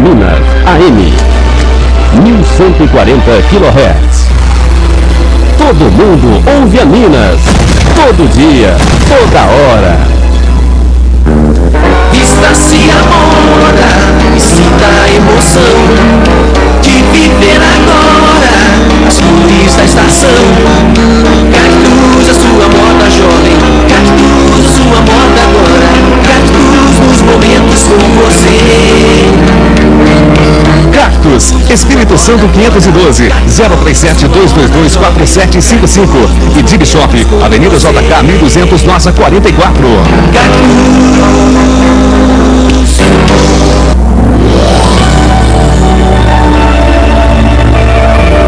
Minas, AM 1140 kHz. Todo mundo ouve a Minas, todo dia, toda hora. Vista-se a moda e sinta a emoção de viver agora as cores da estação. Cactus, a sua moda jovem, Cactus, a sua moda agora, Cactus nos momentos com você. Cactus, Espírito Santo 512, 037-222-4755 e Dig Shop, Avenida JK 1200, Nossa 44.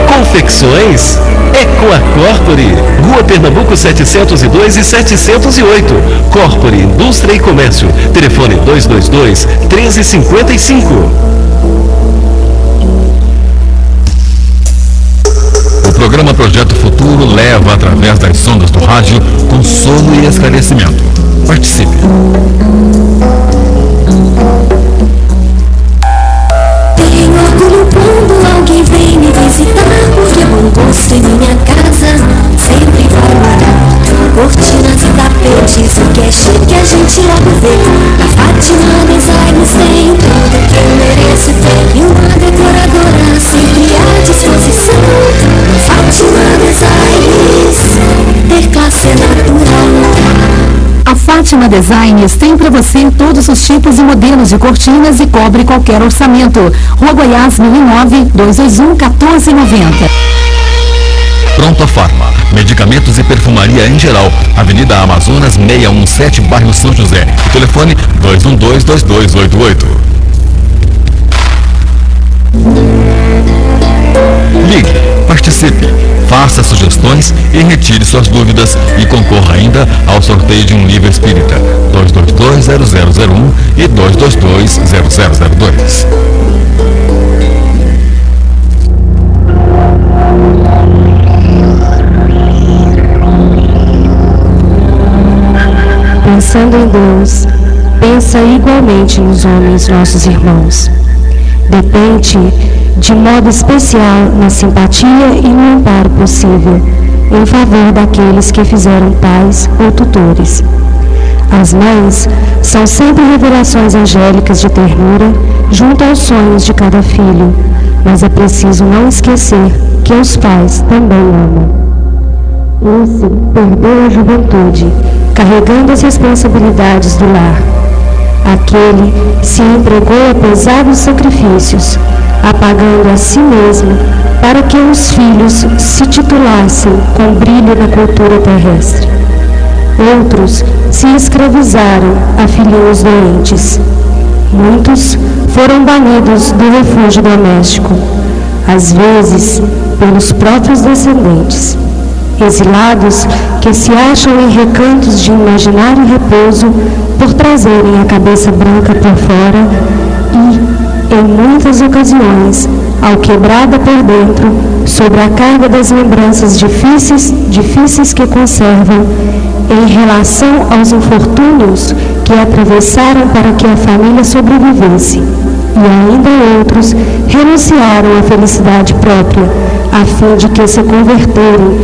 Confecções Ecoa Corpore, Rua Pernambuco 702 e 708. Corpore, Indústria e Comércio. Telefone 222-1355. O programa Projeto Futuro leva através das sondas do rádio consolo e esclarecimento. Participe. Tenho orgulho quando alguém vem me visitar, porque bom gosto em minha casa sempre vai morar. Cortinas e tapetes, o que é chique a gente logo vê. A Fátima Designs tem tudo que eu mereço ter. E uma decoradora sempre à disposição. Fátima Designs, ter classe é natural. A Fátima Designs tem para você todos os tipos e modelos de cortinas e cobre qualquer orçamento. Rua Goiás, 1009, 221-1490. Pronto Farma, medicamentos e perfumaria em geral. Avenida Amazonas 617, bairro São José. O telefone 212-2288. Ligue, participe, faça sugestões e retire suas dúvidas e concorra ainda ao sorteio de um livro espírita 222-0001 e 222-0002. Pensando em Deus, pensa igualmente nos homens, nossos irmãos. Depende de modo especial na simpatia e no amparo possível, em favor daqueles que fizeram pais ou tutores. As mães são sempre revelações angélicas de ternura junto aos sonhos de cada filho, mas é preciso não esquecer que os pais também amam. Esse perdeu a juventude, carregando as responsabilidades do lar. Aquele se entregou a pesados sacrifícios, apagando a si mesmo para que os filhos se titulassem com brilho na cultura terrestre. Outros se escravizaram a filhinhos doentes. Muitos foram banidos do refúgio doméstico, às vezes pelos próprios descendentes. Exilados que se acham em recantos de imaginário repouso por trazerem a cabeça branca por fora e, em muitas ocasiões, alquebrada por dentro, sobre a carga das lembranças difíceis que conservam em relação aos infortúnios que atravessaram para que a família sobrevivesse. E ainda outros renunciaram à felicidade própria, a fim de que se converterem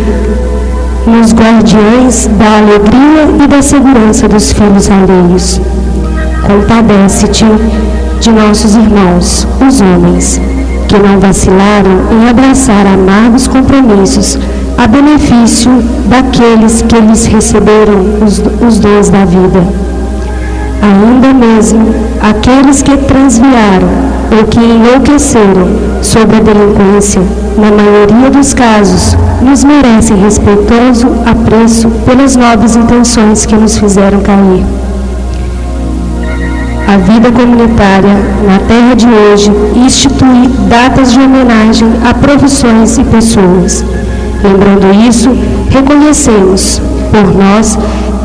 nos guardiães da alegria e da segurança dos filhos alheios. Compadece-te de nossos irmãos, os homens, que não vacilaram em abraçar amargos compromissos a benefício daqueles que lhes receberam os dons da vida. Ainda mesmo aqueles que transviaram ou que enlouqueceram sobre a delinquência, na maioria dos casos, nos merecem respeitoso apreço pelas nobres intenções que nos fizeram cair. A vida comunitária na terra de hoje institui datas de homenagem a profissões e pessoas. Lembrando isso, reconhecemos por nós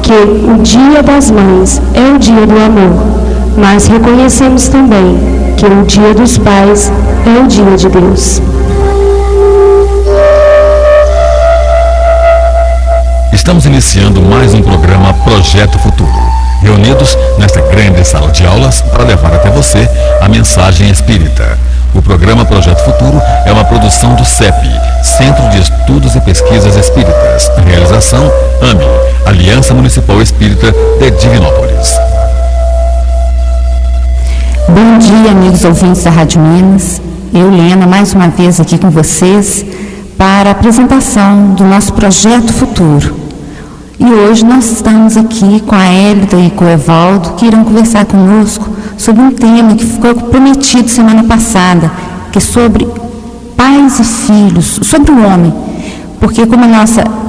que o Dia das Mães é o Dia do Amor, mas reconhecemos também que o Dia dos Pais é o Dia de Deus. Estamos iniciando mais um programa Projeto Futuro, reunidos nesta grande sala de aulas para levar até você a mensagem espírita. O programa Projeto Futuro é uma produção do CEP, Centro de Estudos e Pesquisas Espíritas. Realização AME, Aliança Municipal Espírita de Divinópolis. Bom dia, amigos ouvintes da Rádio Minas. Eu, Lena, mais uma vez aqui com vocês para a apresentação do nosso Projeto Futuro. E hoje nós estamos aqui com a Hélida e com o Evaldo, que irão conversar conosco sobre um tema que ficou prometido semana passada, que é sobre pais e filhos, sobre o homem. Porque como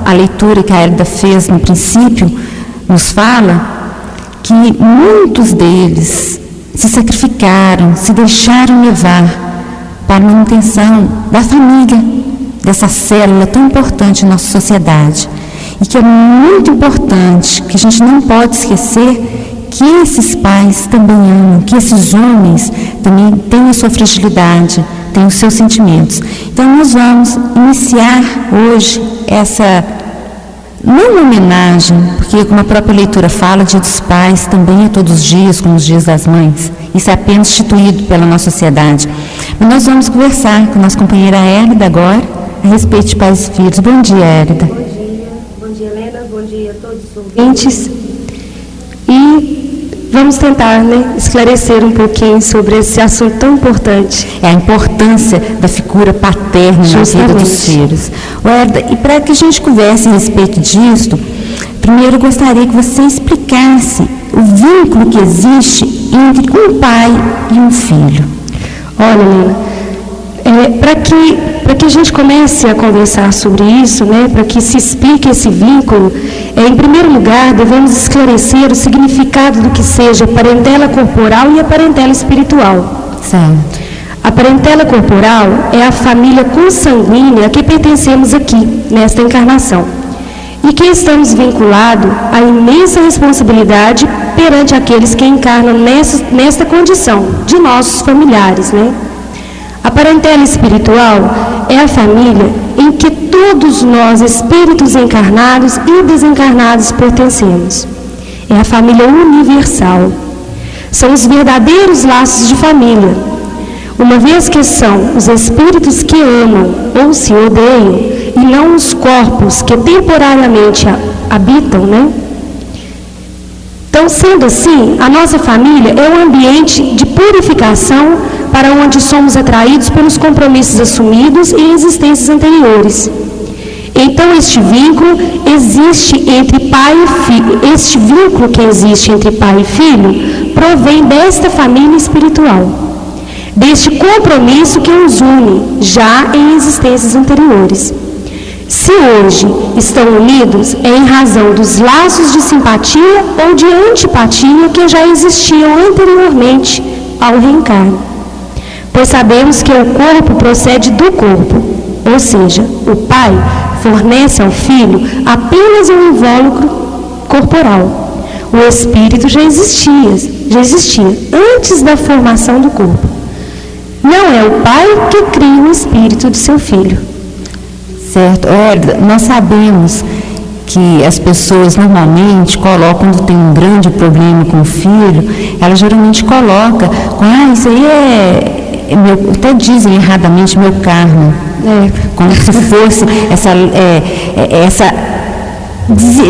a leitura que a Hélida fez no princípio nos fala que muitos deles se sacrificaram, se deixaram levar para a manutenção da família, dessa célula tão importante em nossa sociedade. E que é muito importante, que a gente não pode esquecer que esses pais também amam, que esses homens também têm a sua fragilidade, têm os seus sentimentos. Então nós vamos iniciar hoje essa, não uma homenagem, porque como a própria leitura fala, Dia dos Pais também é todos os dias, como os Dias das Mães. Isso é apenas instituído pela nossa sociedade. Mas nós vamos conversar com a nossa companheira Hélida agora, a respeito de pais e filhos. Bom dia, Hélida. Bom dia, Helena. Bom dia a todos os ouvintes. E vamos tentar, esclarecer um pouquinho sobre esse assunto tão importante. É a importância da figura paterna na vida dos filhos. Hélida, e para que a gente converse a respeito disso, primeiro eu gostaria que você explicasse o vínculo que existe entre um pai e um filho. Olha, Helena, para que a gente comece a conversar sobre isso, para que se explique esse vínculo, em primeiro lugar, devemos esclarecer o significado do que seja a parentela corporal e a parentela espiritual. Certo. A parentela corporal é a família consanguínea a que pertencemos aqui, nesta encarnação, e que estamos vinculados à imensa responsabilidade perante aqueles que encarnam nesta condição de nossos familiares, A parentela espiritual é a família em que todos nós, espíritos encarnados e desencarnados, pertencemos. É a família universal. São os verdadeiros laços de família, uma vez que são os espíritos que amam ou se odeiam, e não os corpos que temporariamente habitam, Então, sendo assim, a nossa família é um ambiente de purificação para onde somos atraídos pelos compromissos assumidos em existências anteriores. Então, este vínculo existe entre pai e filho. Este vínculo que existe entre pai e filho provém desta família espiritual, deste compromisso que os une já em existências anteriores. Se hoje estão unidos, é em razão dos laços de simpatia ou de antipatia que já existiam anteriormente ao reencarno. Pois sabemos que o corpo procede do corpo, ou seja, o pai fornece ao filho apenas um invólucro corporal. O espírito já existia antes da formação do corpo. Não é o pai que cria o espírito de seu filho. Certo. Nós sabemos que as pessoas normalmente colocam, quando tem um grande problema com o filho, elas geralmente colocam, isso aí é meu, até dizem erradamente, meu karma. Como se fosse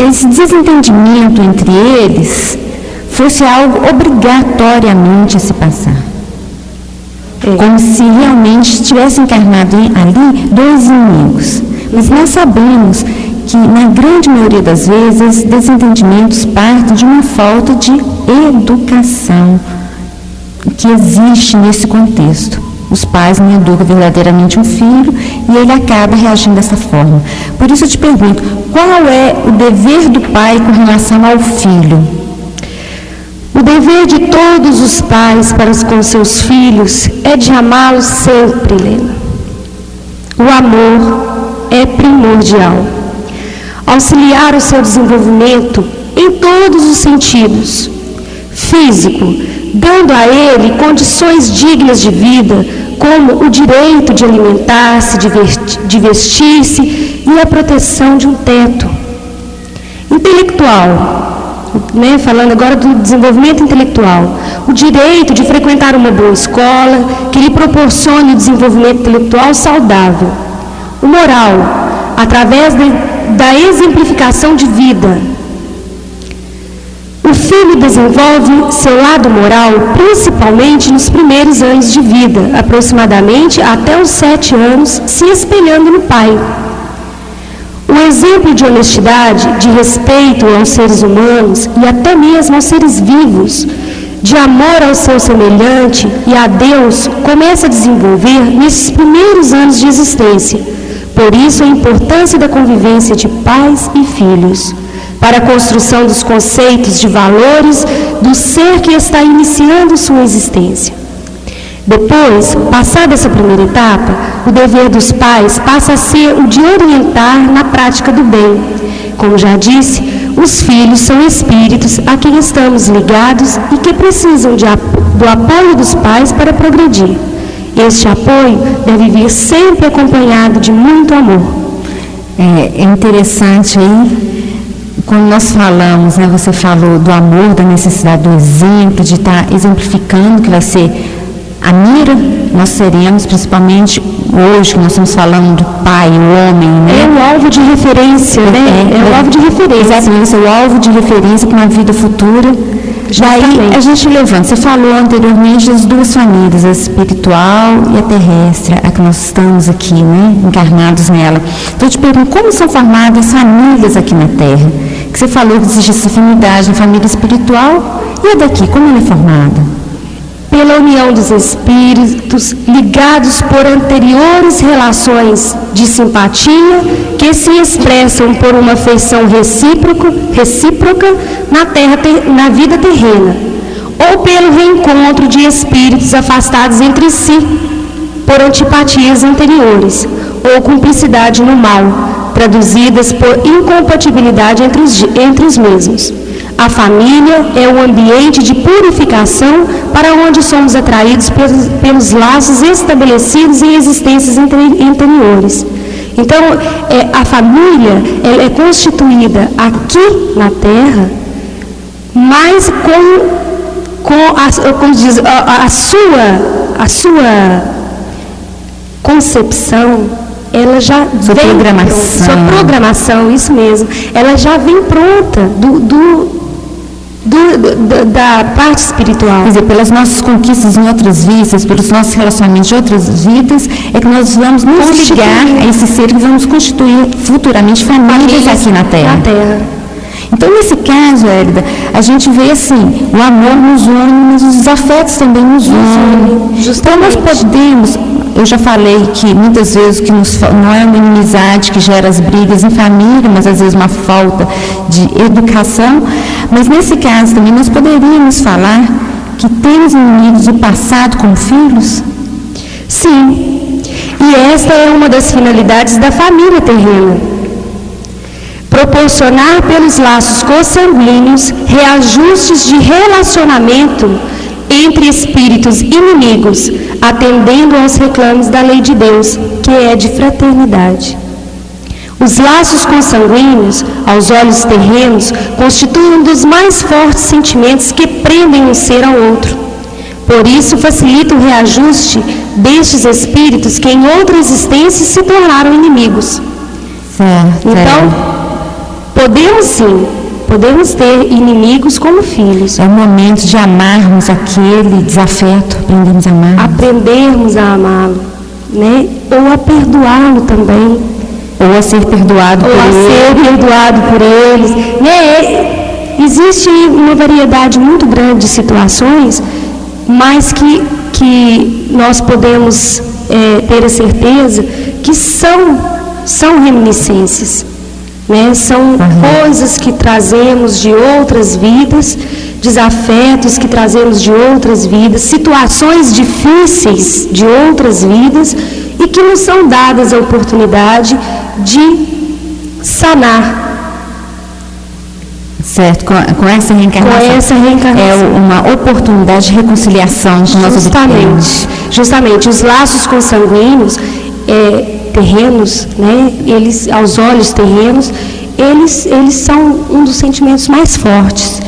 esse desentendimento entre eles fosse algo obrigatoriamente a se passar. Como se realmente estivesse encarnado ali dois inimigos. Mas nós sabemos que, na grande maioria das vezes, esses desentendimentos partem de uma falta de educação que existe nesse contexto. Os pais não educam verdadeiramente um filho e ele acaba reagindo dessa forma. Por isso eu te pergunto, qual é o dever do pai com relação ao filho? O dever de todos os pais para com seus filhos é de amá-los sempre, Helena. O amor é primordial. Auxiliar o seu desenvolvimento em todos os sentidos. Físico, dando a ele condições dignas de vida, como o direito de alimentar-se, de vestir-se e a proteção de um teto. Intelectual, né, falando agora do desenvolvimento intelectual, o direito de frequentar uma boa escola, que lhe proporcione o desenvolvimento intelectual saudável. O moral, através da exemplificação de vida. O filho desenvolve seu lado moral principalmente nos primeiros anos de vida, aproximadamente até os 7 anos, se espelhando no pai. O exemplo de honestidade, de respeito aos seres humanos e até mesmo aos seres vivos, de amor ao seu semelhante e a Deus, começa a desenvolver nesses primeiros anos de existência. Por isso, a importância da convivência de pais e filhos, para a construção dos conceitos de valores do ser que está iniciando sua existência. Depois, passada essa primeira etapa, o dever dos pais passa a ser o de orientar na prática do bem. Como já disse, os filhos são espíritos a quem estamos ligados e que precisam do apoio dos pais para progredir. Este apoio deve vir sempre acompanhado de muito amor. É interessante aí, quando nós falamos, né, você falou do amor, da necessidade do exemplo, de estar exemplificando que vai ser a mira, nós seremos, principalmente hoje, que nós estamos falando do pai, o homem, né? É o alvo de referência, né? É o alvo de referência. Exatamente, é o alvo de referência para uma vida futura. Daí a gente levanta, você falou anteriormente das duas famílias, a espiritual e a terrestre, a que nós estamos aqui, né, encarnados nela. Então eu te pergunto, como são formadas as famílias aqui na Terra? Que você falou que existe essa afinidade na família espiritual, e a daqui, como ela é formada? Pela união dos espíritos ligados por anteriores relações de simpatia que se expressam por uma afeição recíproca na vida terrena, ou pelo reencontro de espíritos afastados entre si por antipatias anteriores, ou cumplicidade no mal, traduzidas por incompatibilidade entre os mesmos. A família é um ambiente de purificação para onde somos atraídos pelos laços estabelecidos em existências anteriores. Então, a família ela é constituída aqui na Terra, mas como diz, a sua concepção, ela já vem sua programação, isso mesmo, ela já vem pronta da parte espiritual. Quer dizer, pelas nossas conquistas em outras vidas, pelos nossos relacionamentos de outras vidas, é que nós vamos nos ligar a esse ser que vamos constituir futuramente famílias aqui na Terra. Então, nesse caso, Hélida, a gente vê assim, o amor nos une, mas os desafetos também nos unem. Então, nós podemos, eu já falei que muitas vezes que não é uma inimizade que gera as brigas em família, mas às vezes uma falta de educação, mas nesse caso também nós poderíamos falar que temos inimigos do passado como filhos? Sim, e esta é uma das finalidades da família terrena. Proporcionar pelos laços consanguíneos reajustes de relacionamento entre espíritos inimigos, atendendo aos reclames da lei de Deus, que é de fraternidade. Os laços consanguíneos, aos olhos terrenos, constituem um dos mais fortes sentimentos que prendem um ser ao outro. Por isso, facilita o reajuste destes espíritos que em outra existência se tornaram inimigos. Então, podemos ter inimigos como filhos. É o momento de amarmos aquele desafeto, aprendermos a amá-lo, né? Ou a perdoá-lo também. Ou a ser perdoado por eles. Né? Existe uma variedade muito grande de situações, mas que nós podemos ter a certeza que são reminiscências. Né? São coisas que trazemos de outras vidas, desafetos que trazemos de outras vidas, situações difíceis de outras vidas e que nos são dadas a oportunidade de sanar. Certo, com essa reencarnação. É uma oportunidade de reconciliação com nossos irmãos. Justamente, os laços consanguíneos terrenos, né, eles, aos olhos terrenos, eles são um dos sentimentos mais fortes,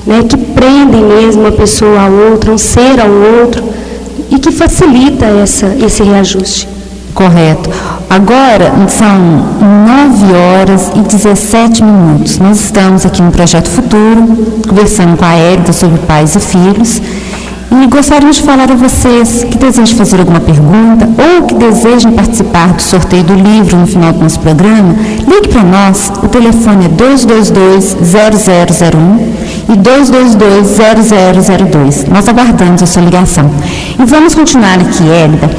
né, que prendem mesmo a pessoa ao outro, um ser ao outro, e que facilita esse reajuste. Correto. Agora são 9h17. Nós estamos aqui no Projeto Futuro, conversando com a Hélida sobre pais e filhos. E gostaríamos de falar a vocês que desejam fazer alguma pergunta ou que desejam participar do sorteio do livro no final do nosso programa, ligue para nós. O telefone é 222-0001 e 222-0002. Nós aguardamos a sua ligação. E vamos continuar aqui, Hélida.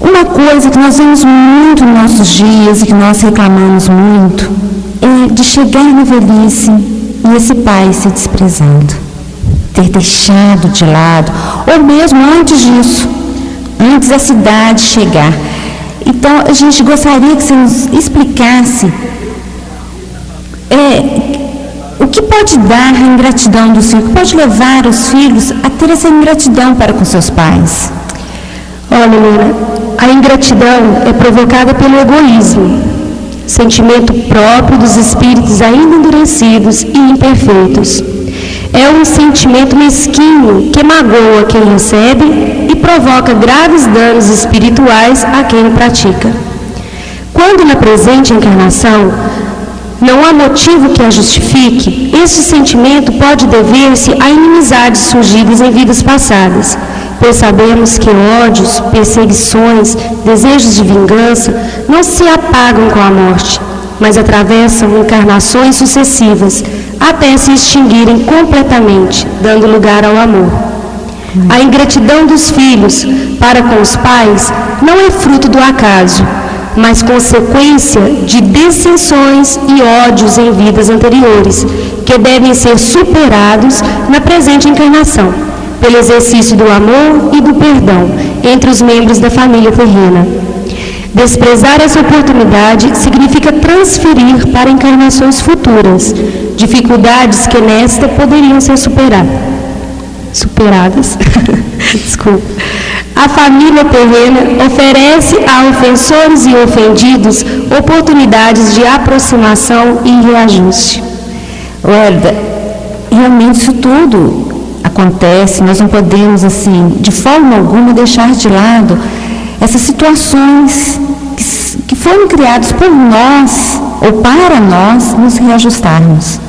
Uma coisa que nós vemos muito nos nossos dias e que nós reclamamos muito é de chegar na velhice e esse pai ser desprezado, ter deixado de lado, ou mesmo antes disso, antes da cidade chegar. Então, a gente gostaria que você nos explicasse o que pode dar a ingratidão dos filhos, o que pode levar os filhos a ter essa ingratidão para com seus pais. Olha, Lina, a ingratidão é provocada pelo egoísmo, sentimento próprio dos espíritos ainda endurecidos e imperfeitos. É um sentimento mesquinho que magoa quem recebe e provoca graves danos espirituais a quem o pratica. Quando na presente encarnação não há motivo que a justifique, este sentimento pode dever-se a inimizades surgidas em vidas passadas, pois sabemos que ódios, perseguições, desejos de vingança não se apagam com a morte, mas atravessam encarnações sucessivas até se extinguirem completamente, dando lugar ao amor. A ingratidão dos filhos para com os pais não é fruto do acaso, mas consequência de dissensões e ódios em vidas anteriores, que devem ser superados na presente encarnação, pelo exercício do amor e do perdão entre os membros da família terrena. Desprezar essa oportunidade significa transferir para encarnações futuras dificuldades que nesta poderiam ser superadas. Desculpa. A família terrena oferece a ofensores e ofendidos oportunidades de aproximação e reajuste. Olha, realmente isso tudo acontece, nós não podemos, assim, de forma alguma deixar de lado essas situações que foram criadas por nós ou para nós nos reajustarmos.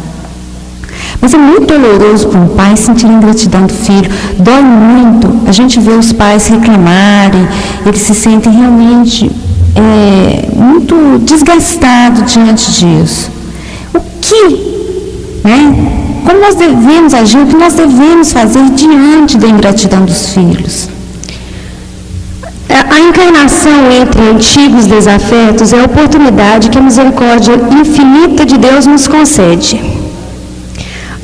Mas é muito doloroso para um pai sentir ingratidão do filho, dói muito. A gente vê os pais reclamarem, eles se sentem realmente muito desgastados diante disso. Como nós devemos agir, o que nós devemos fazer diante da ingratidão dos filhos? A encarnação entre antigos desafetos é a oportunidade que a misericórdia infinita de Deus nos concede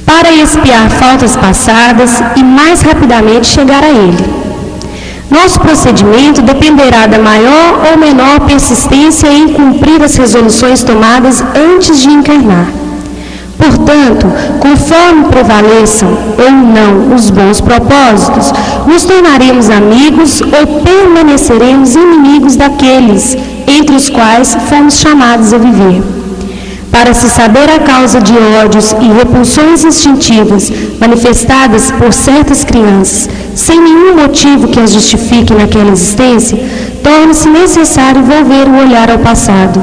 para expiar faltas passadas e mais rapidamente chegar a Ele. Nosso procedimento dependerá da maior ou menor persistência em cumprir as resoluções tomadas antes de encarnar. Portanto, conforme prevaleçam ou não os bons propósitos, nos tornaremos amigos ou permaneceremos inimigos daqueles entre os quais fomos chamados a viver. Para se saber a causa de ódios e repulsões instintivas manifestadas por certas crianças, sem nenhum motivo que as justifique naquela existência, torna-se necessário volver o olhar ao passado.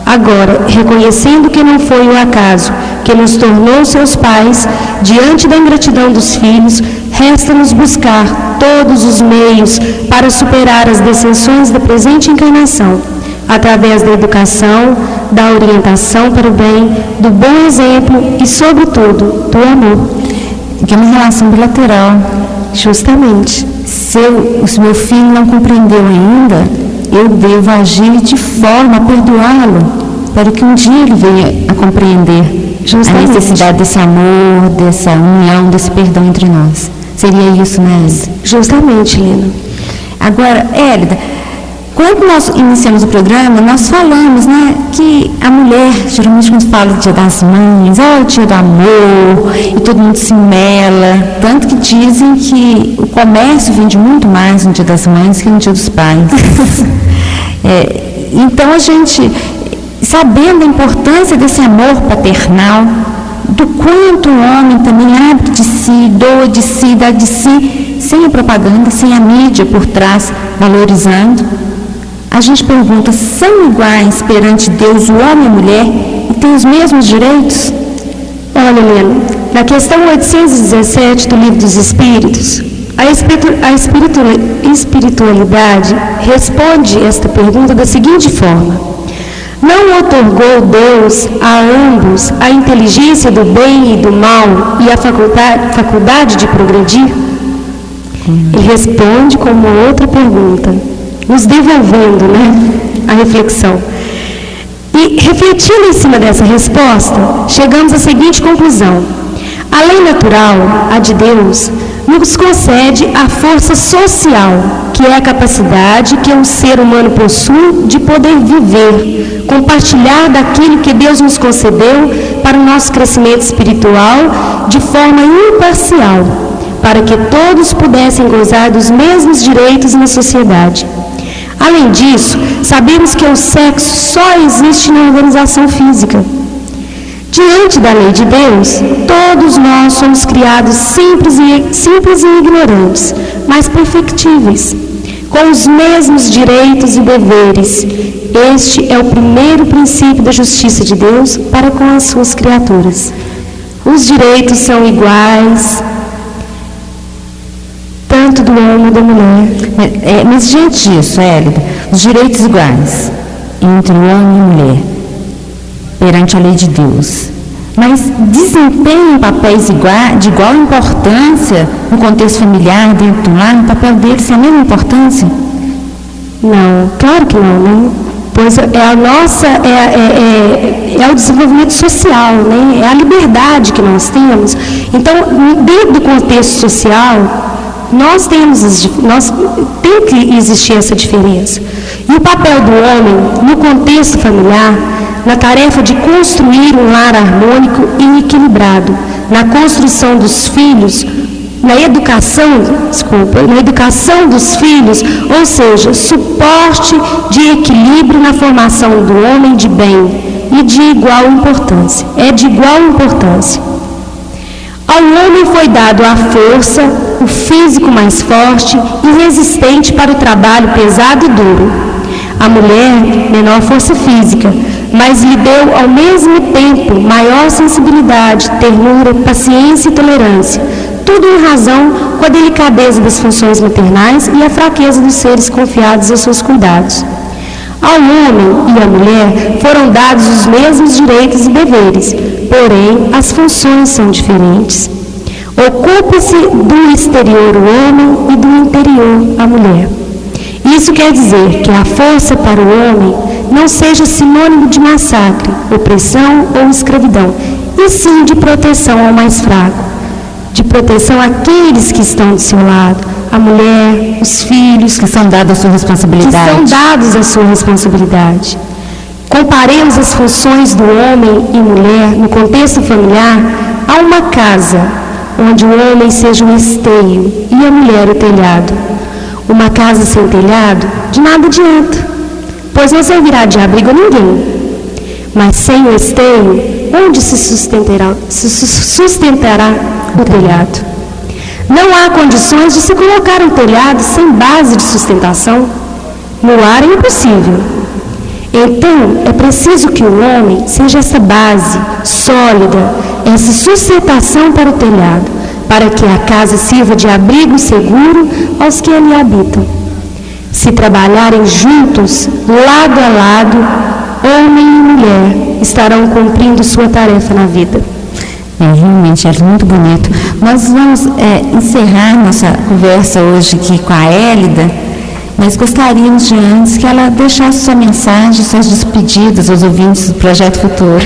Agora, reconhecendo que não foi o acaso que nos tornou seus pais, diante da ingratidão dos filhos, resta-nos buscar todos os meios para superar as dissensões da presente encarnação, através da educação, da orientação para o bem, do bom exemplo e, sobretudo, do amor. Que é uma relação bilateral. Justamente. Se meu filho não compreendeu ainda, eu devo agir de forma a perdoá-lo, para que um dia ele venha a compreender a necessidade desse amor, dessa união, desse perdão entre nós. Seria isso, né? Justamente, Lina. Agora, Hélida, quando nós iniciamos o programa, nós falamos, né, que a mulher, geralmente quando fala do Dia das Mães, o Dia do Amor, e todo mundo se mela, tanto que dizem que o comércio vende muito mais no Dia das Mães que no Dia dos Pais. Então a gente sabendo a importância desse amor paternal, do quanto o homem também abre de si, doa de si, dá de si, sem a propaganda, sem a mídia por trás, valorizando. A gente pergunta, são iguais perante Deus o homem e a mulher e têm os mesmos direitos? Olha, Helena, na questão 817 do Livro dos Espíritos, a espiritualidade responde esta pergunta da seguinte forma: não otorgou Deus a ambos a inteligência do bem e do mal e a faculdade de progredir? Ele responde com uma outra pergunta, nos devolvendo, a reflexão. E refletindo em cima dessa resposta, chegamos à seguinte conclusão: a lei natural, a de Deus, nos concede a força social, que é a capacidade que o ser humano possui de poder viver, compartilhar daquilo que Deus nos concedeu para o nosso crescimento espiritual de forma imparcial, para que todos pudessem gozar dos mesmos direitos na sociedade. Além disso, sabemos que o sexo só existe na organização física. Diante da lei de Deus, todos nós somos criados simples e ignorantes, mas perfectíveis, com os mesmos direitos e deveres. Este é o primeiro princípio da justiça de Deus para com as suas criaturas. Os direitos são iguais, tanto do homem e da mulher. Mas diante disso, Hélida, os direitos iguais entre o homem e a mulher, perante a lei de Deus, mas desempenham papéis de igual importância no contexto familiar, dentro do lar, o papel deles tem a mesma importância? Não, claro que não, né? Pois é o desenvolvimento social, né? É a liberdade que nós temos. Então, dentro do contexto social, tem que existir essa diferença. E o papel do homem no contexto familiar, na tarefa de construir um lar harmônico e equilibrado, na construção dos filhos, na educação dos filhos, ou seja, suporte de equilíbrio na formação do homem de bem e de igual importância. É de igual importância. Ao homem foi dado a força, o físico mais forte e resistente para o trabalho pesado e duro. A mulher, menor força física, mas lhe deu ao mesmo tempo maior sensibilidade, ternura, paciência e tolerância, tudo em razão com a delicadeza das funções maternais e a fraqueza dos seres confiados aos seus cuidados. Ao homem e à mulher foram dados os mesmos direitos e deveres, porém as funções são diferentes. Ocupa-se do exterior o homem e do interior a mulher. Isso quer dizer que a força para o homem não seja sinônimo de massacre, opressão ou escravidão, e sim de proteção ao mais fraco, de proteção àqueles que estão do seu lado, a mulher, os filhos, que são dados à sua responsabilidade. Comparemos as funções do homem e mulher no contexto familiar a uma casa, onde o homem seja o esteio e a mulher o telhado. Uma casa sem telhado de nada adianta, pois não servirá de abrigo a ninguém. Mas sem o esteio, onde se sustentará o telhado? Não há condições de se colocar um telhado sem base de sustentação. No ar é impossível. Então, é preciso que o homem seja essa base sólida, essa sustentação para o telhado, para que a casa sirva de abrigo seguro aos que ali habitam. Se trabalharem juntos, lado a lado, homem e mulher estarão cumprindo sua tarefa na vida. Realmente é muito bonito. Nós vamos encerrar nossa conversa hoje aqui com a Hélida, mas gostaríamos de antes que ela deixasse sua mensagem, suas despedidas aos ouvintes do Projeto Futuro.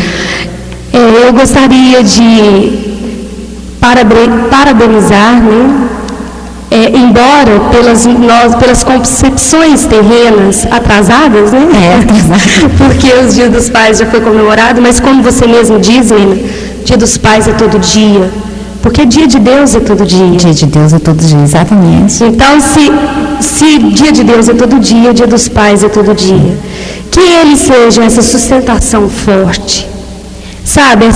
Eu gostaria de parabenizar, embora pelas concepções terrenas atrasadas, porque os Dias dos Pais já foi comemorado, mas como você mesmo diz, Nena, Dia dos Pais é todo dia, porque Dia de Deus é todo dia. Dia de Deus é todo dia, exatamente. Então, se Dia de Deus é todo dia, Dia dos Pais é todo dia. Que ele seja essa sustentação forte, sabe,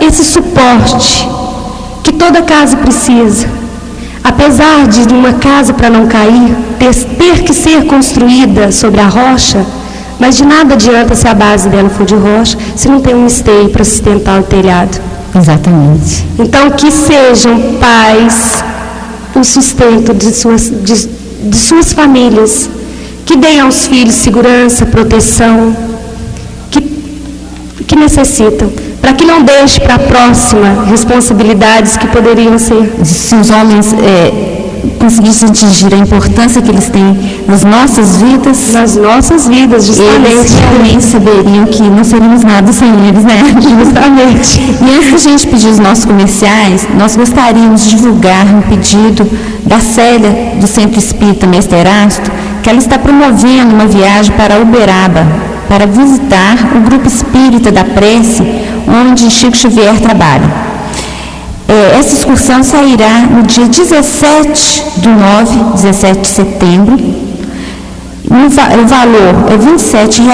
esse suporte que toda casa precisa. Apesar de uma casa, para não cair, ter que ser construída sobre a rocha, mas de nada adianta se a base dela for de rocha, se não tem um esteio para sustentar o telhado. Exatamente. Então, que sejam pais o sustento de suas famílias, que deem aos filhos segurança, proteção, que necessitam, para que não deixe para a próxima responsabilidades que poderiam ser. Se os homens conseguissem atingir a importância que eles têm nas nossas vidas, justamente, eles também saberiam que não seríamos nada sem eles, né? Justamente. E antes de a gente pedir os nossos comerciais, nós gostaríamos de divulgar um pedido da Célia, do Centro Espírita Mestre Erasto, que ela está promovendo uma viagem para Uberaba, para visitar o grupo espírita da Prece, onde Chico Xavier trabalha. Essa excursão sairá no dia 17 de setembro. O valor é R$ 27 e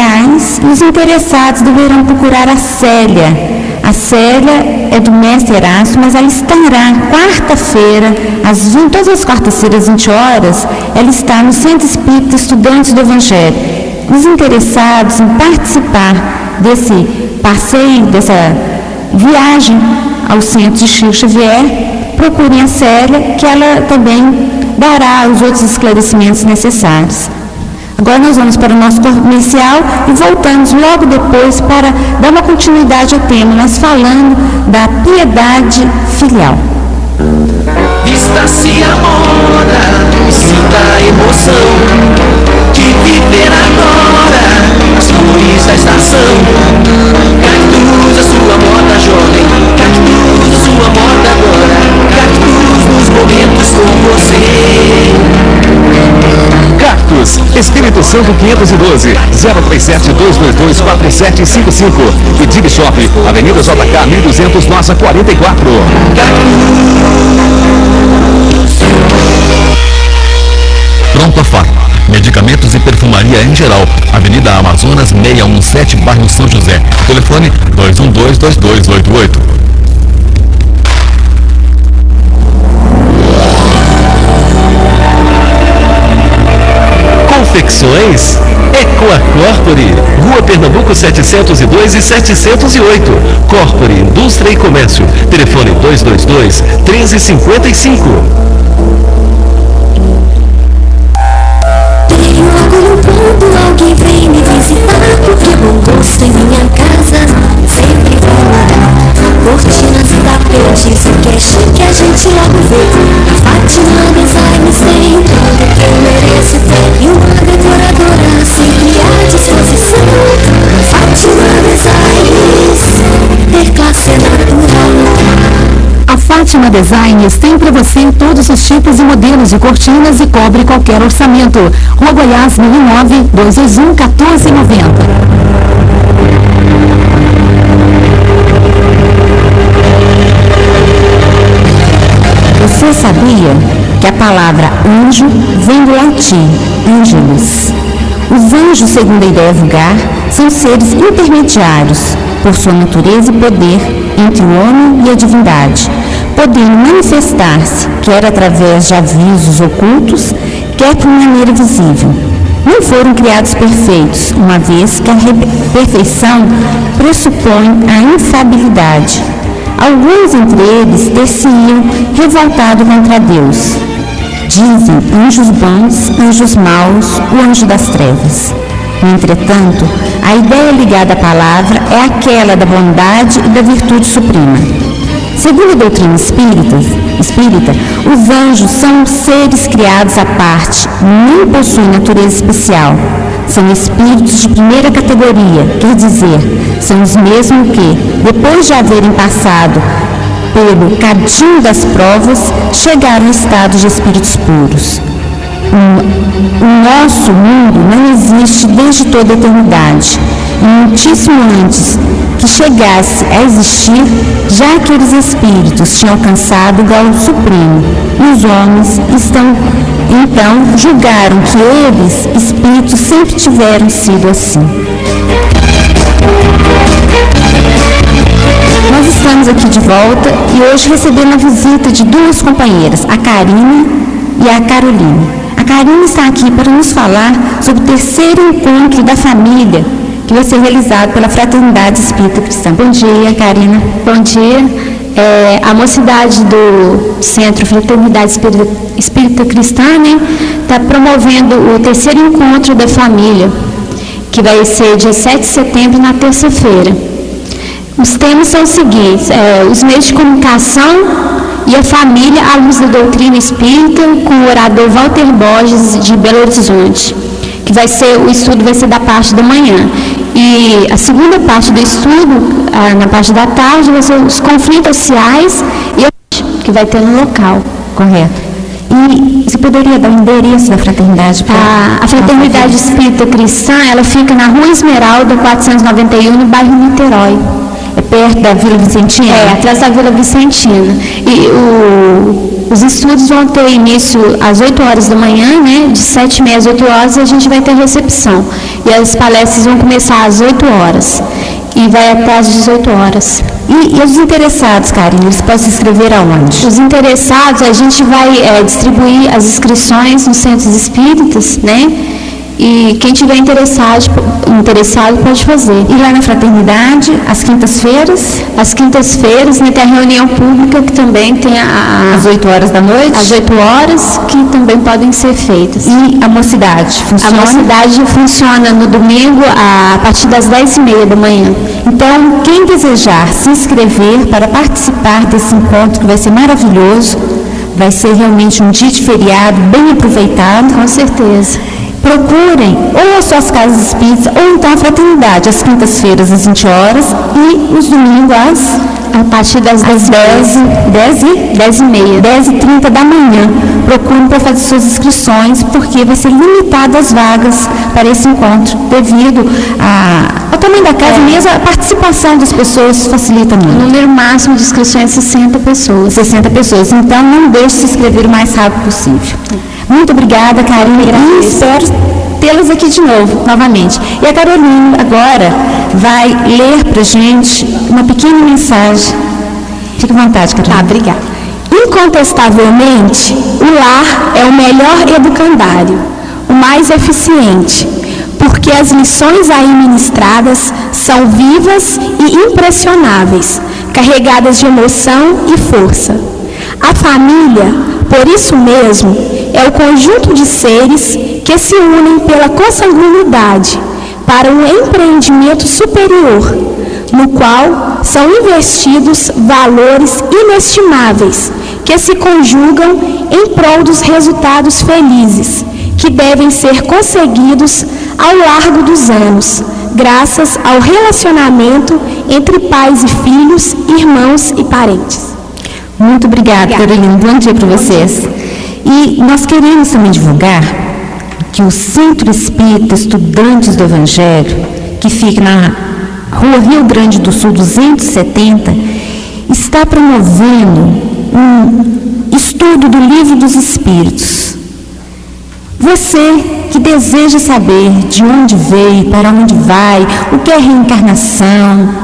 os interessados deverão procurar a Célia. A Célia é do Mestre Erasto, mas ela estará quarta-feira, todas as quartas-feiras, às 20 horas, ela está no Centro Espírita Estudantes do Evangelho. Os interessados em participar desse passeio, dessa viagem ao Centro de Chico Xavier, procurem a Célia, que ela também dará os outros esclarecimentos necessários. Agora nós vamos para o nosso comercial e voltamos logo depois para dar uma continuidade ao tema, nós falando da piedade filial. Vista-se a moda e sinta a emoção de viver agora as flores da estação. Cactus, a sua moda jovem, cactus, a sua moda agora, cactus nos momentos com você. Cactus, Espírito Santo 512, 037-222-4755 e Dig Shop, Avenida JK 1200, Nossa 44. Pronto Farma, medicamentos e perfumaria em geral, Avenida Amazonas 617, bairro São José. Telefone 212-2288. Confecções Ecoacorpore, Rua Pernambuco 702 e 708. Corpore, Indústria e Comércio. Telefone 222-1355. Tenho orgulho quando alguém vem me visitar, porque bom gosto em minha casa sempre vai morar. Cortinas e tapetes, o que é chique a gente logo vê. Fátima Designs tem tudo que eu mereço ter, e uma decoradora sempre à disposição. Fátima Designs, ter classe é natural. A Fátima Designs tem para você todos os tipos e modelos de cortinas e cobre qualquer orçamento. Rua Goiás 1009, 221-1490. Você sabia que a palavra anjo vem do latim angelus? Os anjos, segundo a ideia vulgar, são seres intermediários, por sua natureza e poder, entre o homem e a divindade, podendo manifestar-se, quer através de avisos ocultos, quer por maneira visível. Não foram criados perfeitos, uma vez que a perfeição pressupõe a infalibilidade. Alguns entre eles ter-se-iam revoltado contra Deus. Dizem anjos bons, anjos maus, o anjo das trevas. Entretanto, a ideia ligada à palavra é aquela da bondade e da virtude suprema. Segundo a doutrina espírita, os anjos são seres criados à parte, nem possuem natureza especial. São espíritos de primeira categoria, quer dizer, são os mesmos que, depois de haverem passado pelo cadinho das provas, chegaram ao estado de espíritos puros. O nosso mundo não existe desde toda a eternidade. E muitíssimo antes que chegasse a existir, já aqueles espíritos tinham alcançado o grau supremo. E os homens então julgaram que eles, espíritos, sempre tiveram sido assim. Nós estamos aqui de volta e hoje recebendo a visita de duas companheiras, a Karine e a Caroline. A Karine está aqui para nos falar sobre o terceiro encontro da família que vai ser realizado pela Fraternidade Espírita Cristã. Bom dia, Karina. Bom dia. A mocidade do Centro Fraternidade Espírita Cristã, né, está promovendo o terceiro encontro da família, que vai ser dia 7 de setembro, na terça-feira. Os temas são os seguintes: os meios de comunicação e a família à luz da doutrina espírita, com o orador Walter Borges, de Belo Horizonte, que o estudo vai ser da parte da manhã. E a segunda parte do estudo, na parte da tarde, vai ser os conflitos sociais que vai ter no local. Correto. E você poderia dar o endereço da fraternidade? A Fraternidade Espírita Cristã, ela fica na Rua Esmeralda, 491, no bairro Niterói. É perto da Vila Vicentina? Atrás da Vila Vicentina. E os estudos vão ter início às 8 horas da manhã, né? De 7h30 às 8 horas, a gente vai ter recepção. E as palestras vão começar às 8 horas. E vai até às 18 horas. E os interessados, Karine, eles podem se inscrever aonde? Os interessados, a gente vai distribuir as inscrições nos centros espíritas, né? E quem tiver interessado pode fazer. E lá na fraternidade, às quintas-feiras? Às quintas-feiras, né, tem a reunião pública, que também tem às 8 horas da noite? Às 8 horas, que também podem ser feitas. E a mocidade funciona? A mocidade funciona no domingo, a partir das 10h30 da manhã. Então, quem desejar se inscrever para participar desse encontro, que vai ser maravilhoso, vai ser realmente um dia de feriado, bem aproveitado. Com certeza. Procurem ou as suas casas espíritas ou então a fraternidade, às quintas-feiras às 20 horas e os domingos a partir das 10h30 da manhã. Procurem para fazer suas inscrições, porque vai ser limitado as vagas para esse encontro, devido ao tamanho da casa, mesmo a participação das pessoas facilita muito. O número máximo de inscrições é 60 pessoas. 60 pessoas, então não deixe de se inscrever o mais rápido possível. Muito obrigada, Karine, e espero tê-las aqui de novo, novamente. E a Carolina agora vai ler para a gente uma pequena mensagem. Fique à vontade, Carolina. Obrigada. Incontestavelmente, o lar é o melhor educandário, o mais eficiente, porque as lições aí ministradas são vivas e impressionáveis, carregadas de emoção e força. A família, por isso mesmo, é o conjunto de seres que se unem pela consanguinidade para um empreendimento superior, no qual são investidos valores inestimáveis que se conjugam em prol dos resultados felizes que devem ser conseguidos ao largo dos anos, graças ao relacionamento entre pais e filhos, irmãos e parentes. Muito obrigada, Carolina. Bom dia para vocês. E nós queremos também divulgar que o Centro Espírita Estudantes do Evangelho, que fica na Rua Rio Grande do Sul 270, está promovendo um estudo do Livro dos Espíritos. Você que deseja saber de onde veio, para onde vai, o que é reencarnação,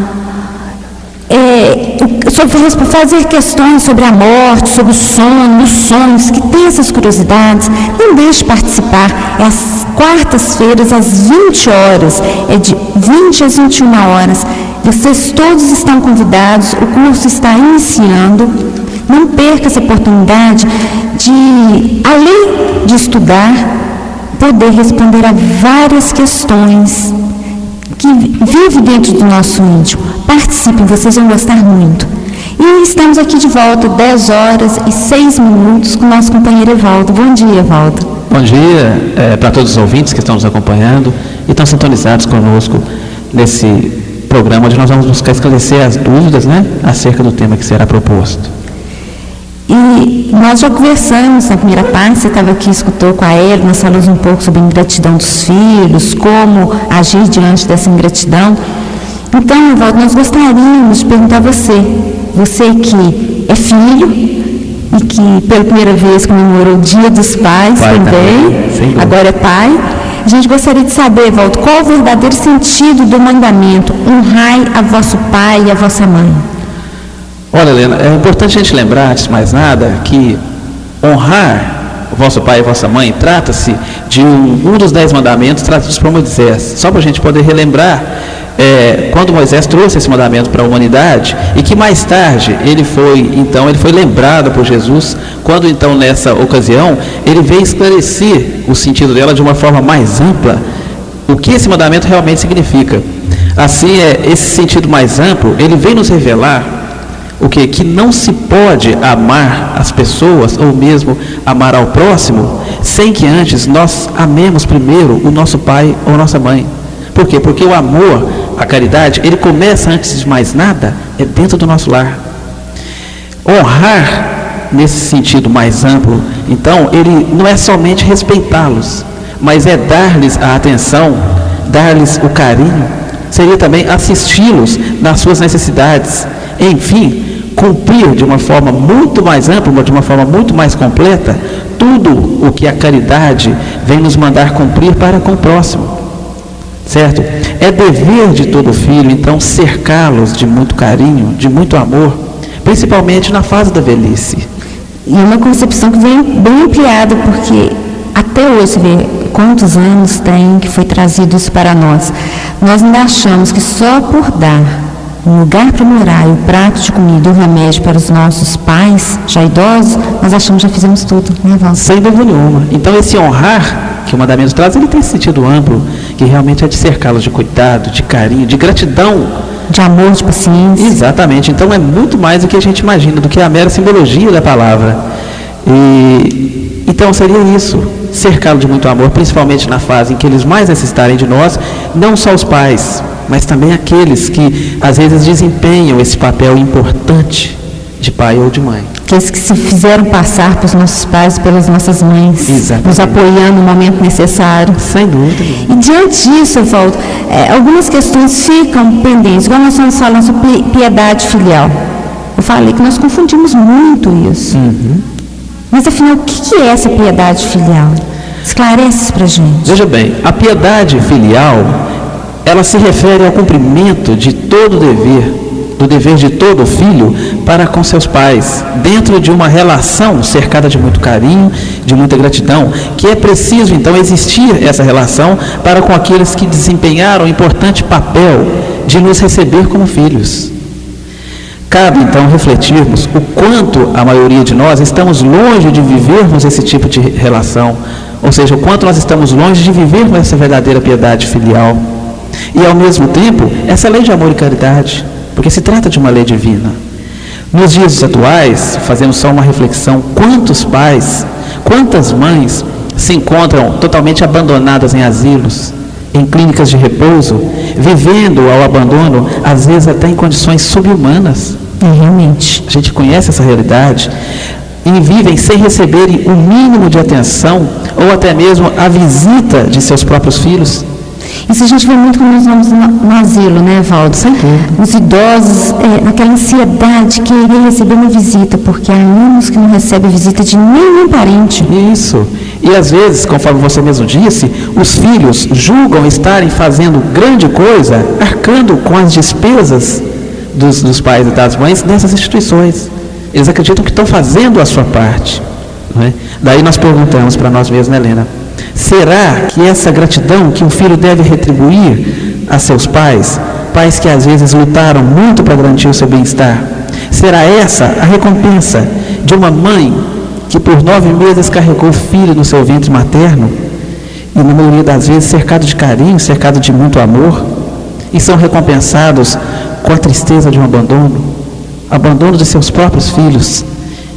fazer questões sobre a morte, sobre o sono, os sonhos, que tem essas curiosidades, não deixe de participar. É às quartas-feiras, às 20 horas, é de 20 às 21 horas. Vocês todos estão convidados, o curso está iniciando. Não perca essa oportunidade de, além de estudar, poder responder a várias questões que vivem dentro do nosso íntimo. Participem, vocês vão gostar muito. E estamos aqui de volta, 10h06 com o nosso companheiro Evaldo. Bom dia, Evaldo. Bom dia para todos os ouvintes que estão nos acompanhando e estão sintonizados conosco nesse programa, onde nós vamos buscar esclarecer as dúvidas, né, acerca do tema que será proposto. E nós já conversamos na primeira parte, você estava aqui, escutou com a Ela, nós falamos um pouco sobre a ingratidão dos filhos, como agir diante dessa ingratidão. Então, Evaldo, nós gostaríamos de perguntar a você que é filho e que pela primeira vez comemorou o Dia dos Pais também, agora é pai. A gente gostaria de saber, Evaldo, qual o verdadeiro sentido do mandamento: honrai a vosso pai e a vossa mãe. Olha, Helena, é importante a gente lembrar, antes de mais nada, que honrar o vosso pai e a vossa mãe trata-se de um dos 10 mandamentos tratados por Moisés. Só para a gente poder relembrar, quando Moisés trouxe esse mandamento para a humanidade, e que mais tarde ele foi lembrado por Jesus, quando então nessa ocasião ele veio esclarecer o sentido dela de uma forma mais ampla, o que esse mandamento realmente significa. Assim, esse sentido mais amplo, ele vem nos revelar o quê? Que não se pode amar as pessoas, ou mesmo amar ao próximo, sem que antes nós amemos primeiro o nosso pai ou nossa mãe. Por quê? Porque o amor, a caridade, ele começa, antes de mais nada, dentro do nosso lar. Honrar, nesse sentido mais amplo, então, ele não é somente respeitá-los, mas é dar-lhes a atenção, dar-lhes o carinho, seria também assisti-los nas suas necessidades, enfim, cumprir de uma forma muito mais ampla, de uma forma muito mais completa, tudo o que a caridade vem nos mandar cumprir para com o próximo, certo? É dever de todo filho, então, cercá-los de muito carinho, de muito amor, principalmente na fase da velhice. E é uma concepção que vem bem ampliada, porque até hoje, você vê quantos anos tem que foi trazido isso para nós. Nós ainda achamos que só por dar um lugar para morar, e o prato de comida e o remédio para os nossos pais, já idosos, nós achamos que já fizemos tudo, né, Valdo? Sem dúvida nenhuma. Então, esse honrar que o mandamento traz, ele tem esse sentido amplo, que realmente é de cercá-los de cuidado, de carinho, de gratidão, de amor, de paciência. Exatamente. Então, é muito mais do que a gente imagina, do que a mera simbologia da palavra. Então, seria isso, cercá-lo de muito amor, principalmente na fase em que eles mais necessitarem de nós, não só os pais, mas também aqueles que às vezes desempenham esse papel importante de pai ou de mãe. Aqueles que se fizeram passar pelos nossos pais e pelas nossas mães, exatamente, nos apoiando no momento necessário. Sem dúvida. E diante disso, Evaldo, algumas questões ficam pendentes, igual nós estamos falando sobre piedade filial. Eu falei que nós confundimos muito isso. Mas afinal, o que é essa piedade filial? Esclarece isso para a gente. Veja bem, a piedade filial, ela se refere ao cumprimento de todo o dever, do dever de todo filho para com seus pais, dentro de uma relação cercada de muito carinho, de muita gratidão, que é preciso então existir essa relação para com aqueles que desempenharam o importante papel de nos receber como filhos. Cabe então refletirmos o quanto a maioria de nós estamos longe de vivermos esse tipo de relação, ou seja, o quanto nós estamos longe de vivermos essa verdadeira piedade filial. E ao mesmo tempo, essa lei de amor e caridade, porque se trata de uma lei divina. Nos dias atuais, fazemos só uma reflexão: quantos pais, quantas mães se encontram totalmente abandonadas em asilos, em clínicas de repouso, vivendo ao abandono, às vezes até em condições subhumanas. Realmente. A gente conhece essa realidade. E vivem sem receberem o mínimo de atenção, ou até mesmo a visita de seus próprios filhos. Isso a gente vê muito quando nós vamos no asilo, né, Valdo? Os idosos, naquela ansiedade de querer receber uma visita, porque há anos que não recebe visita de nenhum parente. Isso. E às vezes, conforme você mesmo disse, os filhos julgam estarem fazendo grande coisa, arcando com as despesas dos pais e das mães nessas instituições. Eles acreditam que estão fazendo a sua parte. Não é? Daí nós perguntamos para nós mesmos, né, Helena? Será que essa gratidão que um filho deve retribuir a seus pais, pais que às vezes lutaram muito para garantir o seu bem-estar, será essa a recompensa de uma mãe que por 9 meses carregou o filho no seu ventre materno, e na maioria das vezes cercado de carinho, cercado de muito amor, e são recompensados com a tristeza de um abandono de seus próprios filhos?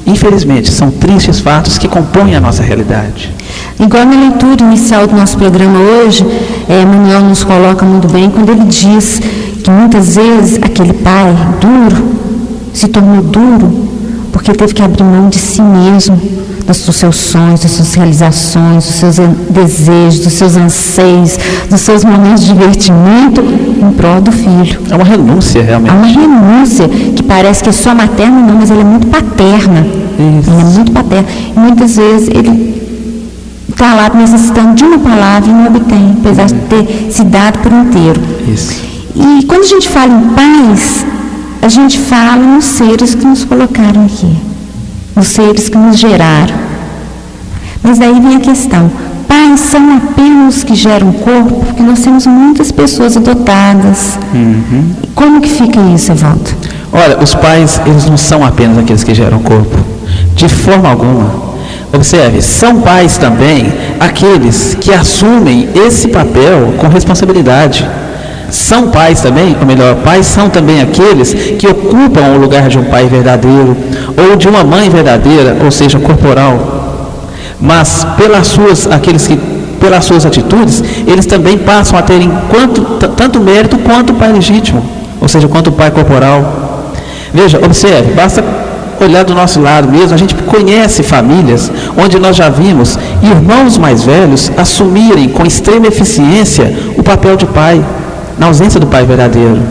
Infelizmente, são tristes fatos que compõem a nossa realidade. Igual na leitura inicial do nosso programa hoje, Manuel nos coloca muito bem quando ele diz que muitas vezes aquele pai duro se tornou duro porque teve que abrir mão de si mesmo, dos seus sonhos, das suas realizações, dos seus desejos, dos seus anseios, dos seus momentos de divertimento em prol do filho. É uma renúncia, realmente. É uma renúncia que parece que é só materna, não, mas ela é muito paterna. Isso. Ela é muito paterna. E muitas vezes ele está lá necessitando de uma palavra e não obtém, apesar de ter se dado por inteiro. Isso. E quando a gente fala em pais, a gente fala nos seres que nos colocaram aqui, nos seres que nos geraram. Mas daí vem a questão: pais são apenas os que geram o corpo, porque nós temos muitas pessoas adotadas. Como que fica isso, Evaldo? Olha, os pais, eles não são apenas aqueles que geram o corpo, de forma alguma. Observe, são pais também aqueles que assumem esse papel com responsabilidade. São pais também, ou melhor, pais são também aqueles que ocupam o lugar de um pai verdadeiro ou de uma mãe verdadeira, ou seja, corporal. Mas pelas suas atitudes, eles também passam a terem tanto mérito quanto o pai legítimo, ou seja, quanto o pai corporal. Veja, observe, basta olhar do nosso lado mesmo, a gente conhece famílias onde nós já vimos irmãos mais velhos assumirem com extrema eficiência o papel de pai, na ausência do pai verdadeiro,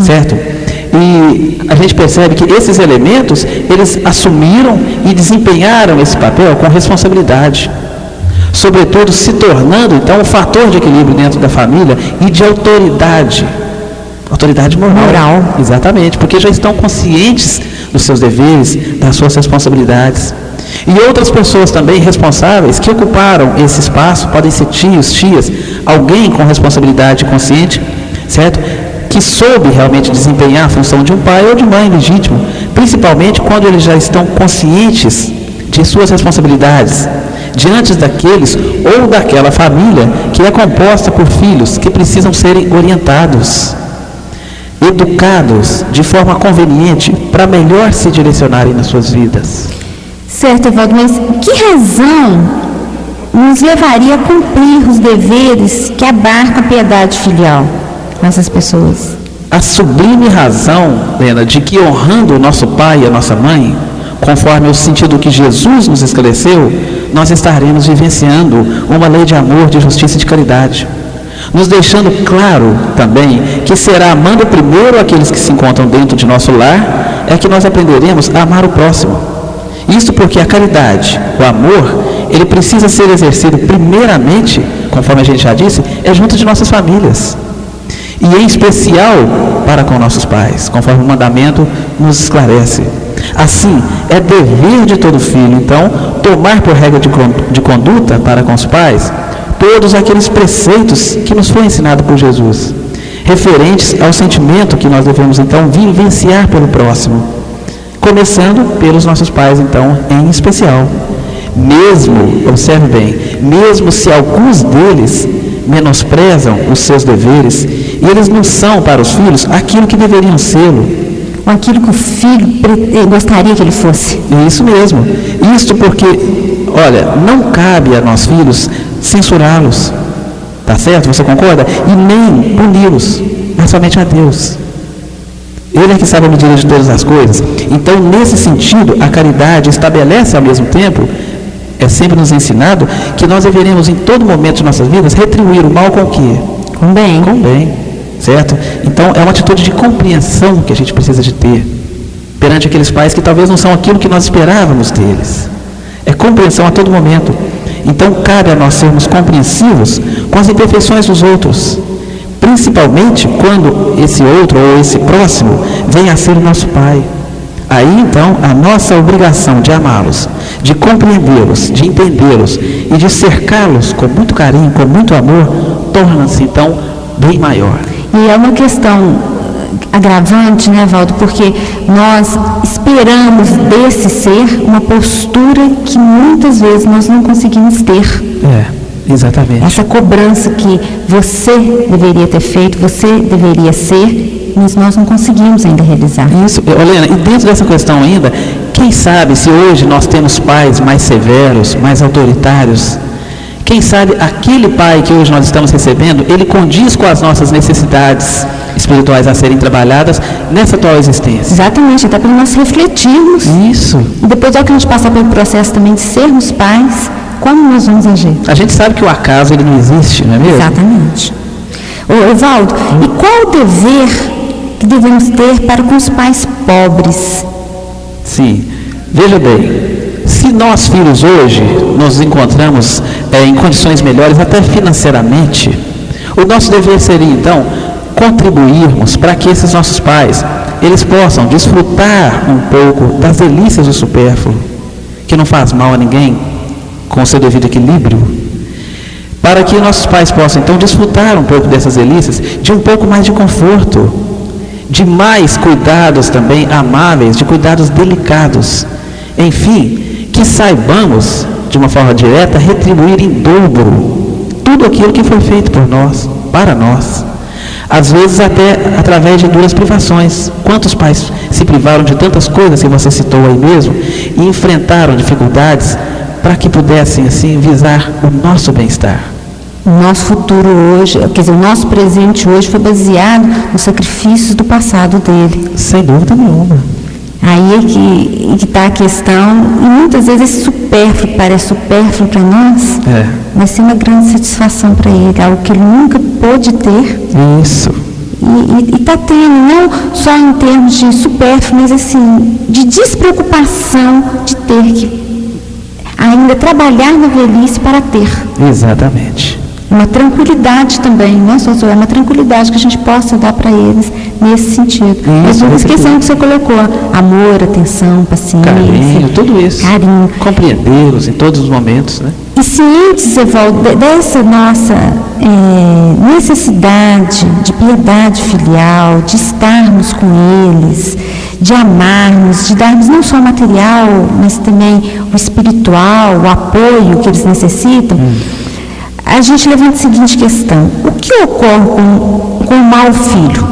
certo? E a gente percebe que esses elementos, eles assumiram e desempenharam esse papel com responsabilidade, sobretudo se tornando então um fator de equilíbrio dentro da família e de autoridade moral. Exatamente, porque já estão conscientes dos seus deveres, das suas responsabilidades. E outras pessoas também responsáveis que ocuparam esse espaço, podem ser tios, tias, alguém com responsabilidade consciente, certo? Que soube realmente desempenhar a função de um pai ou de mãe legítimo, principalmente quando eles já estão conscientes de suas responsabilidades, diante daqueles ou daquela família que é composta por filhos que precisam serem orientados, educados de forma conveniente para melhor se direcionarem nas suas vidas. Certo, Evaldo, mas que razão nos levaria a cumprir os deveres que abarcam a piedade filial com essas pessoas? A sublime razão, Lena, de que honrando o nosso pai e a nossa mãe, conforme o sentido que Jesus nos esclareceu, nós estaremos vivenciando uma lei de amor, de justiça e de caridade, nos deixando claro também que será amando primeiro aqueles que se encontram dentro de nosso lar é que nós aprenderemos a amar o próximo. Isso porque a caridade, o amor, ele precisa ser exercido primeiramente, conforme a gente já disse, junto de nossas famílias. E em especial para com nossos pais, conforme o mandamento nos esclarece. Assim, é dever de todo filho, então, tomar por regra de conduta para com os pais todos aqueles preceitos que nos foi ensinado por Jesus, referentes ao sentimento que nós devemos, então, vivenciar pelo próximo, começando pelos nossos pais, então, em especial. Mesmo, observe bem, mesmo se alguns deles menosprezam os seus deveres, e eles não são para os filhos aquilo que deveriam ser, ou aquilo que o filho gostaria que ele fosse. Isso mesmo. Isto porque, olha, não cabe a nós filhos censurá-los, tá certo? Você concorda? E nem puni-los, mas somente a Deus. Ele é que sabe a medida de todas as coisas. Então, nesse sentido, a caridade estabelece ao mesmo tempo, é sempre nos ensinado, que nós deveremos em todo momento de nossas vidas retribuir o mal com o quê? Com bem. Com bem, certo? Então, é uma atitude de compreensão que a gente precisa de ter perante aqueles pais que talvez não são aquilo que nós esperávamos deles. É compreensão a todo momento. Então, cabe a nós sermos compreensivos com as imperfeições dos outros, principalmente quando esse outro ou esse próximo vem a ser o nosso pai. Aí, então, a nossa obrigação de amá-los, de compreendê-los, de entendê-los e de cercá-los com muito carinho, com muito amor, torna-se, então, bem maior. E é uma questão agravante, né, Valdo? Porque nós esperamos desse ser uma postura que muitas vezes nós não conseguimos ter. Exatamente. Essa cobrança que você deveria ter feito, você deveria ser, mas nós não conseguimos ainda realizar. Isso, Helena, e dentro dessa questão ainda, quem sabe se hoje nós temos pais mais severos, mais autoritários, Quem sabe aquele pai que hoje nós estamos recebendo, ele condiz com as nossas necessidades espirituais a serem trabalhadas nessa atual existência. Exatamente, até para nós refletirmos. Isso. E depois que a gente passar pelo processo também de sermos pais, como nós vamos agir? A gente sabe que o acaso ele não existe, não é mesmo? Exatamente. Ô, Evaldo, e qual o dever que devemos ter para com os pais pobres? Sim, veja bem, se nós filhos hoje nos encontramos em condições melhores, até financeiramente, o nosso dever seria então contribuirmos para que esses nossos pais, eles possam desfrutar um pouco das delícias do supérfluo, que não faz mal a ninguém, com o seu devido equilíbrio, para que nossos pais possam então desfrutar um pouco dessas delícias, de um pouco mais de conforto, de mais cuidados também amáveis, de cuidados delicados, enfim, que saibamos, de uma forma direta, retribuir em dobro tudo aquilo que foi feito por nós, para nós. Às vezes até através de duras privações. Quantos pais se privaram de tantas coisas que você citou aí mesmo e enfrentaram dificuldades para que pudessem assim visar o nosso bem-estar? O nosso futuro hoje, quer dizer, o nosso presente hoje foi baseado nos sacrifícios do passado dele. Sem dúvida nenhuma. Aí é que está a questão, e muitas vezes esse supérfluo, parece supérfluo para nós, vai ser uma grande satisfação para ele, algo que ele nunca pôde ter. Isso. E está tendo, não só em termos de supérfluo, mas assim, de despreocupação de ter que ainda trabalhar na velhice para ter. Exatamente. Uma tranquilidade também, não é só é uma tranquilidade que a gente possa dar para eles nesse sentido. Mas não esquecendo que você colocou amor, atenção, paciência, carinho, tudo isso. Carinho. Compreendê-los em todos os momentos, né? E cientes, Evaldo, dessa nossa necessidade de piedade filial, de estarmos com eles, de amarmos, de darmos não só o material, mas também o espiritual, o apoio que eles necessitam, a gente levanta a seguinte questão: o que ocorre com o mau filho?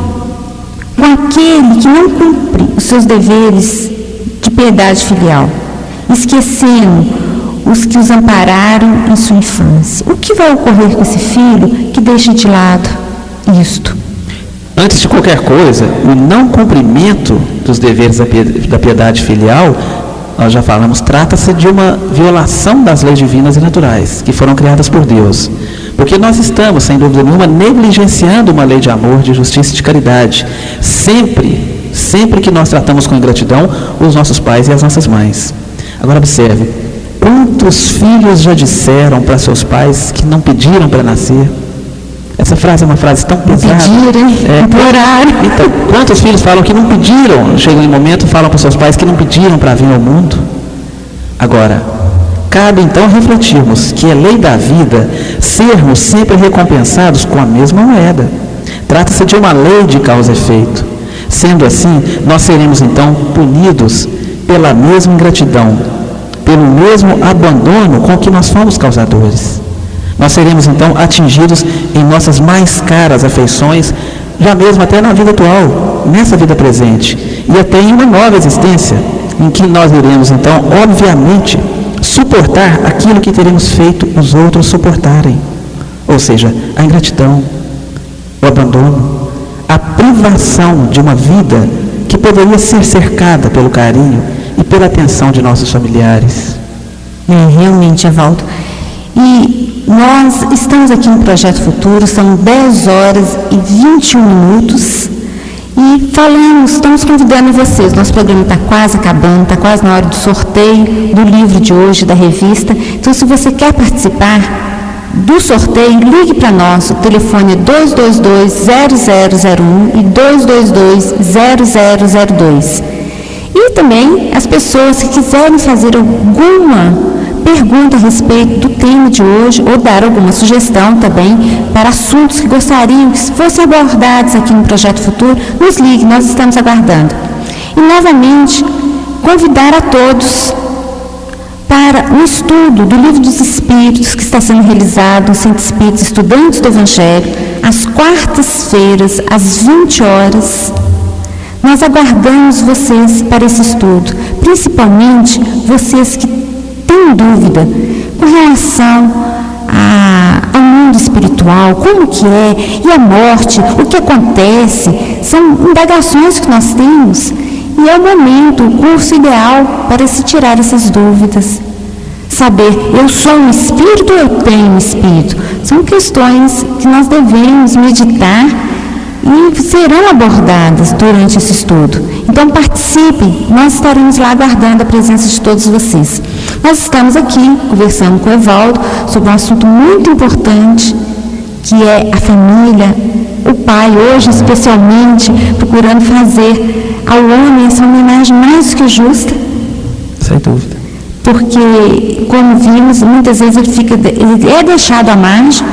Com aquele que não cumpre os seus deveres de piedade filial, esquecendo os que os ampararam em sua infância. O que vai ocorrer com esse filho que deixa de lado isto? Antes de qualquer coisa, o não cumprimento dos deveres da piedade filial, nós já falamos, trata-se de uma violação das leis divinas e naturais, que foram criadas por Deus. Porque nós estamos, sem dúvida nenhuma, negligenciando uma lei de amor, de justiça e de caridade. Sempre que nós tratamos com ingratidão os nossos pais e as nossas mães. Agora observe, quantos filhos já disseram para seus pais que não pediram para nascer? Essa frase é uma frase tão pesada. Pediram, imploraram. Então, quantos filhos falam que não pediram, chegam em um momento, falam para os seus pais que não pediram para vir ao mundo? Agora, cabe então refletirmos que é lei da vida sermos sempre recompensados com a mesma moeda. Trata-se de uma lei de causa e efeito. Sendo assim, nós seremos então punidos pela mesma ingratidão, pelo mesmo abandono com que nós fomos causadores. Nós seremos então atingidos em nossas mais caras afeições, já mesmo até na vida atual, nessa vida presente, e até em uma nova existência, em que nós iremos então, obviamente, suportar aquilo que teremos feito os outros suportarem, ou seja, a ingratidão, o abandono, a privação de uma vida que poderia ser cercada pelo carinho e pela atenção de nossos familiares. Realmente, Evaldo. E nós estamos aqui no Projeto Futuro, são 10 horas e 21 minutos e estamos convidando vocês, nosso programa está quase acabando, está quase na hora do sorteio do livro de hoje, da revista. Então, se você quer participar do sorteio, ligue para nós, o telefone é 222-0001 e 222-0002. E também as pessoas que quiserem fazer alguma pergunta a respeito do tema de hoje ou dar alguma sugestão também para assuntos que gostariam que fossem abordados aqui no Projeto Futuro, nos ligue, nós estamos aguardando. E novamente, convidar a todos para o estudo do Livro dos Espíritos que está sendo realizado no Centro Espírita Estudantes do Evangelho, às quartas-feiras, às 20 horas. Nós aguardamos vocês para esse estudo, principalmente vocês que tem dúvida com relação ao mundo espiritual, como que é, e a morte, o que acontece, são indagações que nós temos, e é o momento, o curso ideal para se tirar essas dúvidas. Saber, eu sou um espírito ou eu tenho um espírito? São questões que nós devemos meditar e serão abordadas durante esse estudo. Então participe, nós estaremos lá aguardando a presença de todos vocês. Nós estamos aqui conversando com o Evaldo sobre um assunto muito importante, que é a família, o pai, hoje especialmente, procurando fazer ao homem essa homenagem mais do que justa. Sem dúvida. Porque, como vimos, muitas vezes ele é deixado à margem,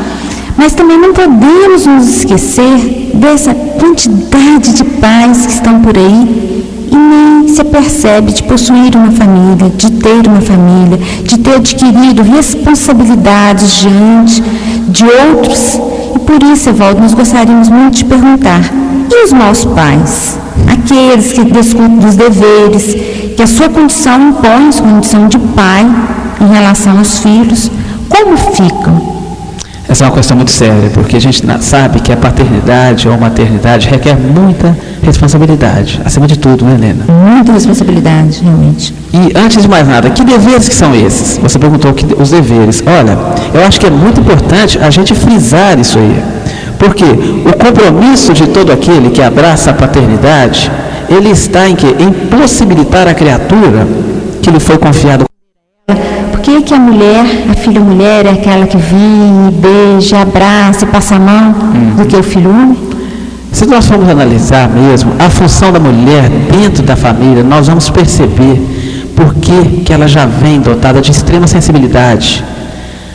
mas também não podemos nos esquecer dessa quantidade de pais que estão por aí e nem se apercebe de possuir uma família, de ter uma família, de ter adquirido responsabilidades diante de outros. E por isso, Evaldo, nós gostaríamos muito de perguntar, e os maus pais? Aqueles que desculpam dos deveres, que a sua condição impõe, sua condição de pai, em relação aos filhos, como ficam? Essa é uma questão muito séria, porque a gente sabe que a paternidade ou maternidade requer muita responsabilidade, acima de tudo, né, Helena? Muita responsabilidade, realmente. E antes de mais nada, que deveres que são esses? Você perguntou os deveres. Olha, eu acho que é muito importante a gente frisar isso aí, porque o compromisso de todo aquele que abraça a paternidade, ele está em quê? Em possibilitar a criatura que lhe foi confiada. Por que a mulher, a filha mulher, é aquela que vem, beija, abraça e passa a mão do que o filho homem? Se nós formos analisar mesmo a função da mulher dentro da família, nós vamos perceber por que ela já vem dotada de extrema sensibilidade.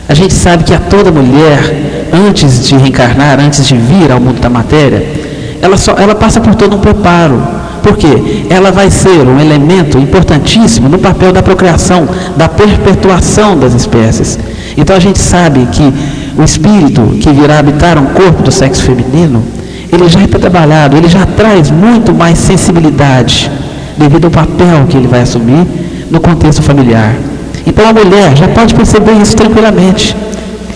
A gente sabe que a toda mulher, antes de reencarnar, antes de vir ao mundo da matéria, ela passa por todo um preparo. Por quê? Ela vai ser um elemento importantíssimo no papel da procriação, da perpetuação das espécies. Então a gente sabe que o espírito que virá habitar um corpo do sexo feminino, ele já está trabalhado, ele já traz muito mais sensibilidade devido ao papel que ele vai assumir no contexto familiar. Então a mulher já pode perceber isso tranquilamente.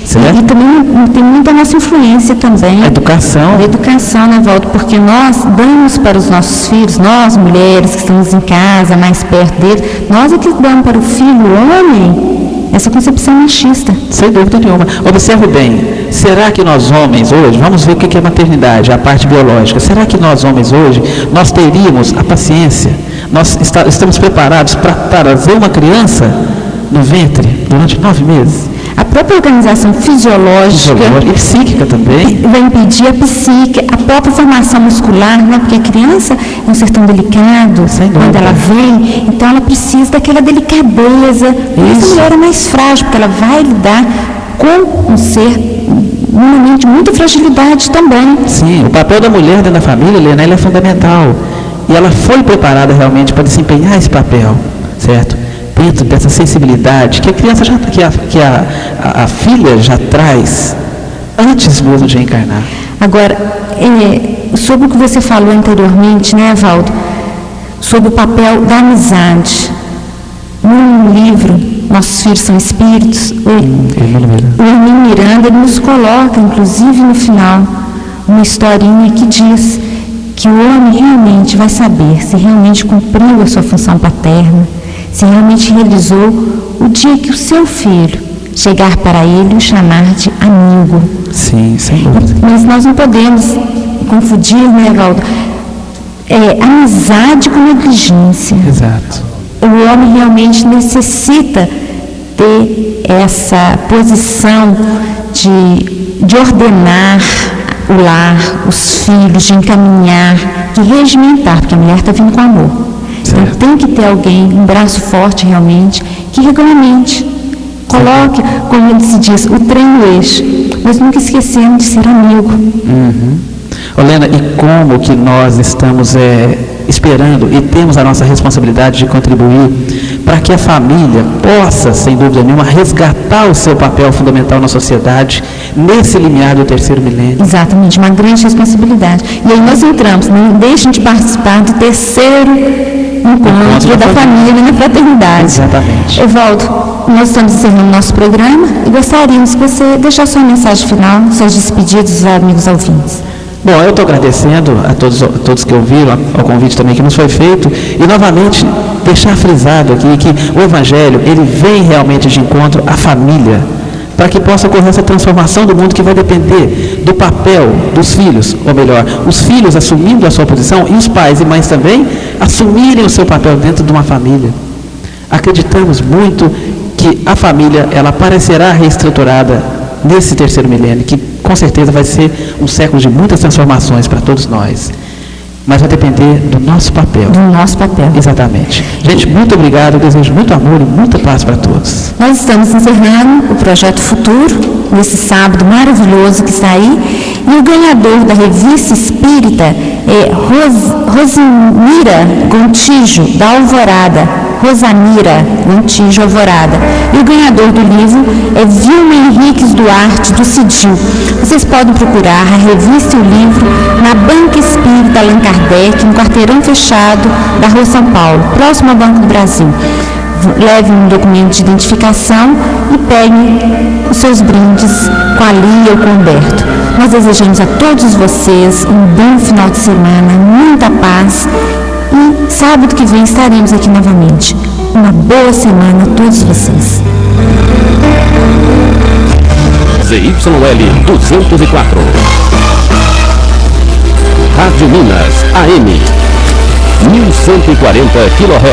Certo? E também tem muita nossa influência também. A educação. A educação, né, Valdo? Porque nós damos para os nossos filhos, nós mulheres que estamos em casa, mais perto deles, nós é que damos para o filho, o homem, essa concepção machista. Sem dúvida nenhuma. Observe bem, será que nós homens hoje, vamos ver o que é maternidade, a parte biológica, será que nós homens hoje, nós teríamos a paciência, nós estamos preparados para trazer uma criança no ventre durante 9 meses? A própria organização fisiológica e psíquica também vai impedir a psique, a própria formação muscular, né? Porque a criança é um ser tão delicado, quando ela vem, então ela precisa daquela delicadeza. Essa mulher é mais frágil, porque ela vai lidar com um ser num momento de muita fragilidade também. Sim, o papel da mulher dentro da família, Helena, ela é fundamental. E ela foi preparada realmente para desempenhar esse papel, certo? Dentro dessa sensibilidade que a criança a filha já traz antes mesmo de encarnar. Agora, sobre o que você falou anteriormente, né, Valdo, sobre o papel da amizade. No livro Nossos Filhos São Espíritos, o Hermínio Miranda, ele nos coloca, inclusive no final, uma historinha que diz que o homem realmente vai saber se realmente cumpriu a sua função paterna, se realmente realizou o dia que o seu filho chegar para ele e o chamar de amigo. Sim, sem dúvida. Mas nós não podemos confundir, né, Evaldo, amizade com negligência. Exato. O homem realmente necessita ter essa posição de ordenar o lar, os filhos, de encaminhar, de regimentar, porque a mulher está vindo com amor. Então tem que ter alguém, um braço forte realmente, que regulamente, coloque, como ele se diz, o trem no eixo, mas nunca esquecendo de ser amigo. Helena, e como que nós estamos esperando e temos a nossa responsabilidade de contribuir para que a família possa, sem dúvida nenhuma, resgatar o seu papel fundamental na sociedade nesse limiar do 3º milênio. Exatamente, uma grande responsabilidade. E aí nós entramos, não deixem de participar do 3º encontro da família na fraternidade. Exatamente. Evaldo, nós estamos encerrando nosso programa e gostaríamos que você deixasse sua mensagem final, suas despedidas dos amigos ouvintes. Bom, eu estou agradecendo a todos que ouviram, ao convite também que nos foi feito, e novamente deixar frisado aqui que o Evangelho, ele vem realmente de encontro à família, para que possa ocorrer essa transformação do mundo que vai depender do papel dos filhos, ou melhor, os filhos assumindo a sua posição e os pais e mães também assumirem o seu papel dentro de uma família. Acreditamos muito que a família, ela aparecerá reestruturada nesse terceiro milênio, que com certeza vai ser um século de muitas transformações para todos nós. Mas vai depender do nosso papel. Do nosso papel. Exatamente. Gente, muito obrigado, eu desejo muito amor e muita paz para todos. Nós estamos encerrando o Projeto Futuro, nesse sábado maravilhoso que está aí, e o ganhador da Revista Espírita é Rosamira Gontijo, da Alvorada. Rosamira Gontijo, Alvorada. E o ganhador do livro é Vilma Henriques Duarte, do Cidil. Vocês podem procurar a revista e o livro na Banca Espírita Allan Kardec, no quarteirão fechado da Rua São Paulo, próximo ao Banco do Brasil. Leve um documento de identificação e pegue os seus brindes com a Lia ou com o Humberto. Nós desejamos a todos vocês um bom final de semana, muita paz, e sábado que vem estaremos aqui novamente. Uma boa semana a todos vocês. ZYL 204 Rádio Minas AM 1140 kHz.